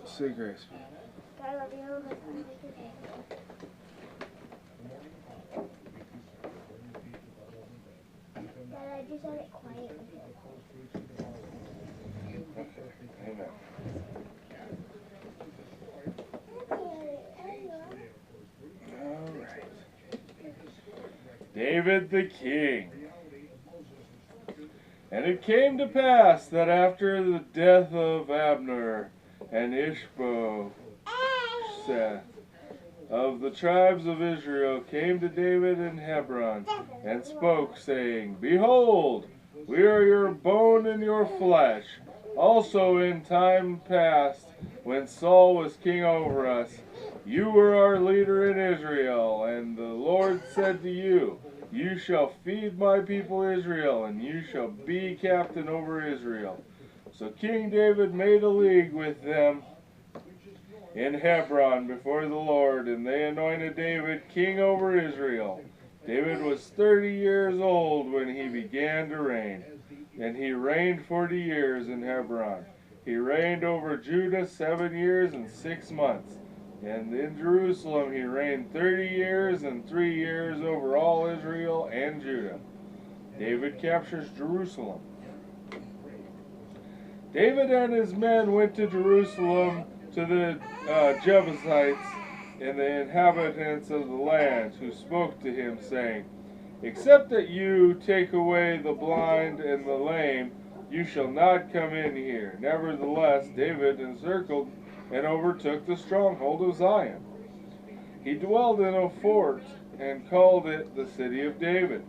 Say grace. God, I love you. Dad, I just said it quiet. Amen. All right. David the king. And it came to pass that after the death of Abner and Ishbosheth of the tribes of Israel came to David in Hebron, and spoke, saying, Behold, we are your bone and your flesh. Also in time past, when Saul was king over us, you were our leader in Israel, and the Lord said to you, You shall feed my people Israel, and you shall be captain over Israel. So King David made a league with them in Hebron before the Lord, and they anointed David king over Israel. David was 30 years old when he began to reign, and he reigned 40 years in Hebron. He reigned over Judah 7 years and 6 months, and in Jerusalem he reigned 30 years and 3 years over all Israel and Judah. David captures Jerusalem. David and his men went to Jerusalem to the Jebusites and the inhabitants of the land, who spoke to him, saying, Except that you take away the blind and the lame, you shall not come in here. Nevertheless, David encircled and overtook the stronghold of Zion. He dwelled in a fort and called it the city of David.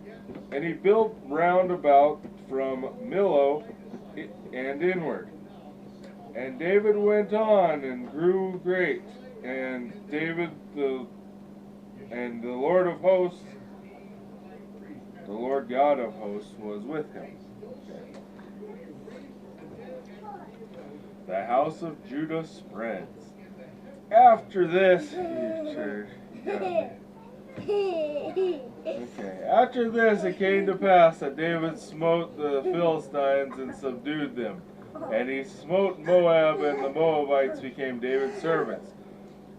And he built round about from Millo and inward. And David went on and grew great, and the Lord of hosts, the Lord God of hosts, was with him. The house of Judah spreads. After this, after this it came to pass that David smote the Philistines and subdued them. And he smote Moab, and the Moabites became David's servants,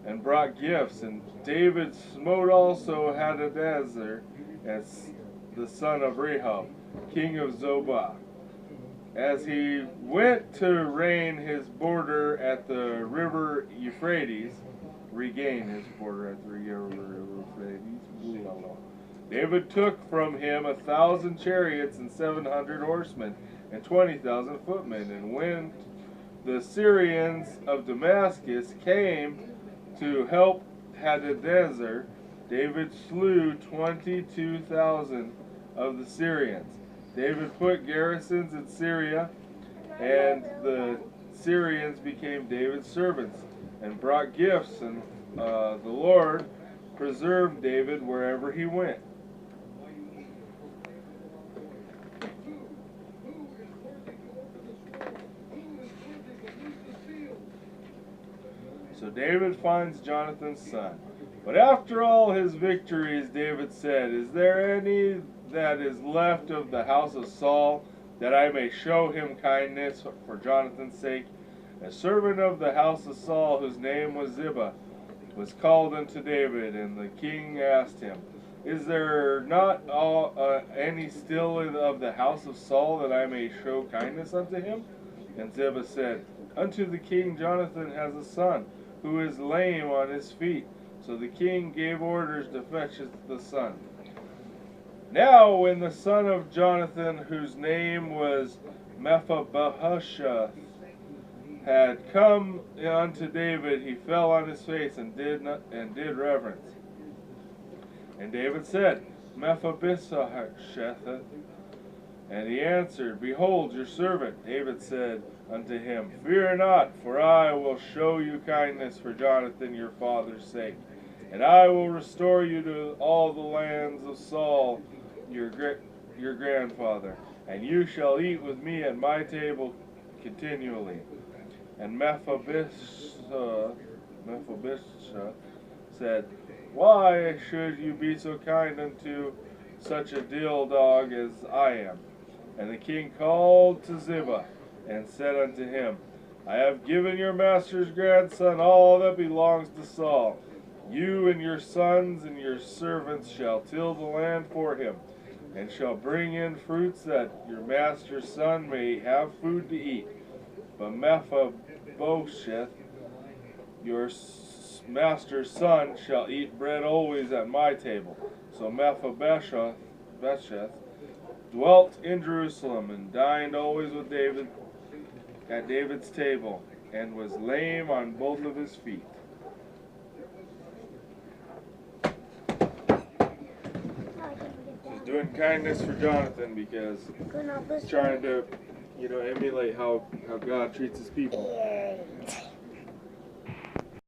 and brought gifts. And David smote also Hadadezer, as the son of Rehob, king of Zobah, as he went to regain his border at the river Euphrates. David took from him 1,000 chariots and 700 horsemen, and 20,000 footmen. And when the Syrians of Damascus came to help Hadadezer, David slew 22,000 of the Syrians. David put garrisons in Syria, and the Syrians became David's servants, and brought gifts, and the Lord preserved David wherever he went. So David finds Jonathan's son. But after all his victories, David said, Is there any that is left of the house of Saul, that I may show him kindness for Jonathan's sake? A servant of the house of Saul, whose name was Ziba, was called unto David, and the king asked him, Is there not any still of the house of Saul, that I may show kindness unto him? And Ziba said, Unto the king Jonathan has a son, who is lame on his feet. So the king gave orders to fetch the son. Now when the son of Jonathan, whose name was Mephibosheth, had come unto David, he fell on his face and did reverence. And David said, Mephibosheth. And he answered, Behold your servant. David said unto him, Fear not, for I will show you kindness for Jonathan your father's sake. And I will restore you to all the lands of Saul your grandfather, and you shall eat with me at my table continually. And Mephibosheth said, Why should you be so kind unto such a deal dog as I am? And the king called to Ziba, and said unto him, I have given your master's grandson all that belongs to Saul. You and your sons and your servants shall till the land for him, and shall bring in fruits that your master's son may have food to eat. But Mephibosheth, your master's son, shall eat bread always at my table. So Mephibosheth dwelt in Jerusalem and dined always with David at David's table, and was lame on both of his feet. Oh, I can't forget He's that. doing kindness for Jonathan because Good enough, this he's trying to, emulate how God treats his people. ears.